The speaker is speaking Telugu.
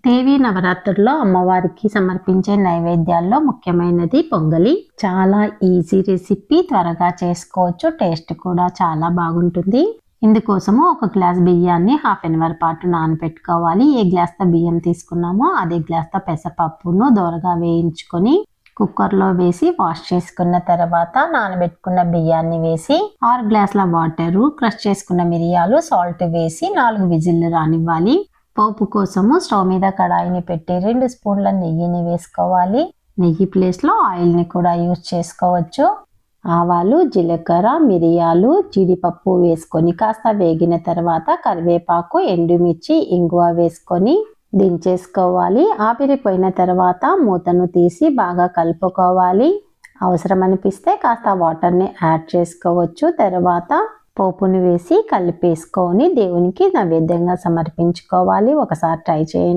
దేవీ నవరాత్రుల్లో అమ్మవారికి సమర్పించే నైవేద్యాల్లో ముఖ్యమైనది పొంగలి. చాలా ఈజీ రెసిపీ, త్వరగా చేసుకోవచ్చు, టేస్ట్ కూడా చాలా బాగుంటుంది. ఇందుకోసము ఒక గ్లాస్ బియ్యాన్ని హాఫ్ అన్ అవర్ పాటు నానబెట్టుకోవాలి. ఏ గ్లాస్తో బియ్యం తీసుకున్నామో అదే గ్లాస్తో పెసరపప్పును దోరగా వేయించుకొని కుక్కర్లో వేసి వాష్ చేసుకున్న తర్వాత నానబెట్టుకున్న బియ్యాన్ని వేసి 6 గ్లాసుల వాటరు, క్రష్ చేసుకున్న మిరియాలు, సాల్ట్ వేసి 4 విజిల్లు రానివ్వాలి. పోపు కోసము స్టవ్ మీద కడాయిని పెట్టి 2 స్పూన్ల నెయ్యిని వేసుకోవాలి. నెయ్యి ప్లేస్లో ఆయిల్ని కూడా యూజ్ చేసుకోవచ్చు. ఆవాలు, జీలకర్ర, మిరియాలు, జీడిపప్పు వేసుకొని కాస్త వేగిన తర్వాత కరివేపాకు, ఎండుమిర్చి, ఇంగువ వేసుకొని దించేసుకోవాలి. ఆవిరిపోయిన తర్వాత మూతను తీసి బాగా కలుపుకోవాలి. అవసరం అనిపిస్తే కాస్త వాటర్ని యాడ్ చేసుకోవచ్చు. తర్వాత పోపుని వేసి కలిపేసుకొని దేవునికి నైవేద్యంగా సమర్పించుకోవాలి. ఒకసారి ట్రై చేయండి.